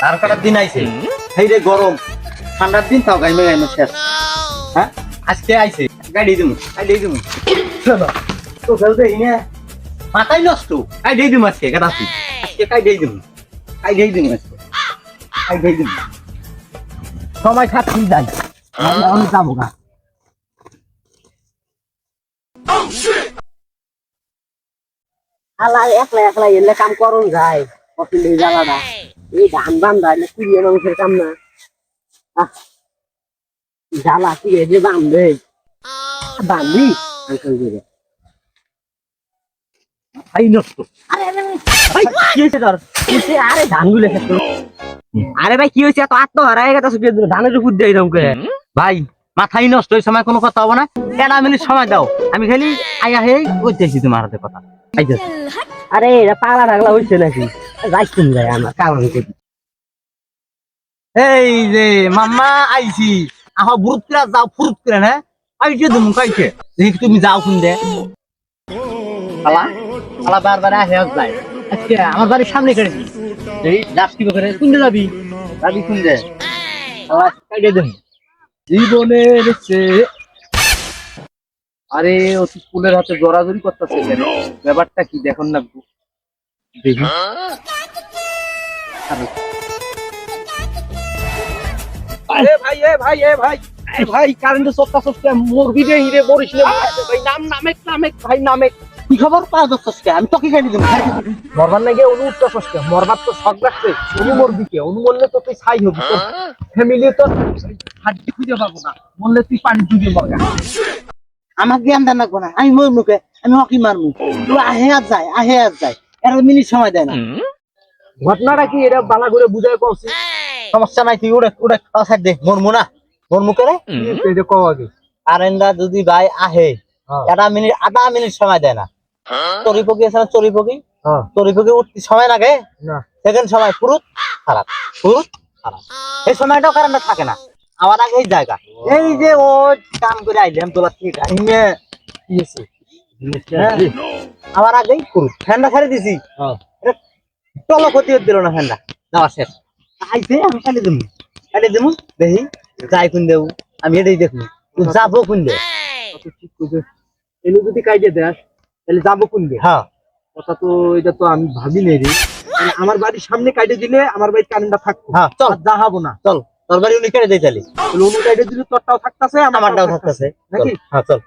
আর কটা দিন আইছে এই রে গরম ঠান্ডার দিন তাও গাইমে গাইমে শেষ হ্যাঁ আজকে আইছে গাড়ি দিমু চলো তো খেলতে ইনে মাথাই নষ্ট আই দেই দিমু আজকে গাড়াছি আজকে কাই দেই দিমু আজকে কাই দেই দিমু সময় খাচ্ছি যাই আমি যাবো না আলা একলা একলা এলে কাম করুন যায় কপিলে জ্বালাটা এই ধান বান্ধা এলে কুড়িয়ে মাংসের কাম না জ্বালা কি যে বান্ধে বান্ধি আঙ্কেল দিবে ভাই নষ্ট আরে কি হয়েছে তোর আরে ধান গুলো আরে ভাই কি হয়েছে এত আত্মহারা হয়ে গেছে ধানের উপর দিয়ে এরকম করে ভাই মাথাই নষ্ট ওই সময় কোনো কথা হবে না এটা মিনিট সময় দাও আমি খালি আয়া হে কইতেছি তোমার হাতে কথা আইতেছি আরে এটা পালা ঢাকলা হয়েছে নাকি যাইস তুমি যাই আমার কারণ এই যে মাম্মা আইছি আহ বুরুত করে যাও ফুরুত করে না আইছে তুমি কাইছে দেখি তুমি যাও কোন দে খালা খালা বারবার আহে যায় আজকে আমার বাড়ির সামনে করে এই লাস্টি করে কোন দে যাবি কোন দে খালা কাইতে দেন জীবনের চেয়ে আরে ও স্কুলের হাতে জোরাজুরি করতেছে ব্যাপারটা কি দেখুন না দেখি ভাই কারেন্ট সপ্তাহ সপ্তাহ মরবি রে হিরে মরিস না ভাই নামে ভাই নামে কি খবর পাওয়া যাচ্ছে আমি তোকে খাই দিলাম মরবার না গিয়ে অনু উঠতে সস্তে মরবার তো শখ লাগছে অনু মরবি কে অনু মরলে তো তুই ছাই হবি তোর ফ্যামিলি তো হাড্ডি খুঁজে পাবো না মরলে তুই পানি ডুবে মরগা আমার জ্ঞান দেন লাগবো না আমি মরমু কে আমি হকি মারমু তুই আহে আর যায় এর মিনিট সময় দেয় না ঘটনাটা কি এটা বালা করে বুঝাই পাচ্ছি সমস্যা নাই তুই উড়ে সাইড দে মরমু করে এটা কও আগে আরেন্দা যদি ভাই আহে আধা মিনিট সময় দেয় না চরিপকি আছে না চরিপকি উঠতে সময় লাগে না সেকেন্ড সময় পুরুত খারাপ এই সময়টাও কারেন্ট থাকে না আমার আগে এই জায়গা এই যে ও কাম করে আইলাম তোলা ঠিক আইনে আমার আগেই পুরুত ফ্যানটা ছেড়ে দিছি টলো ক্ষতি দিল না ফ্যানটা যাওয়া শেষ আইছে আমি কালি দেবো দেখি যাই কোন দেবো আমি এটাই দেখবো যাবো কোন দে ঠিক কইছে এলো যদি কাইতে দেস তাহলে যাবো কোন দে হ্যাঁ কথা তো এটা তো আমি ভাবি নেই রে মানে আমার বাড়ির সামনে কাইতে দিলে আমার বাড়ির কারেন্টটা থাকতো হ্যাঁ চল যাহাবো না চল তোর বাড়ি উনি কেটে দেই তাহলে উনি কাইতে দিলে তোরটাও থাকতাছে আমারটাও থাকতাছে নাকি হ্যাঁ চল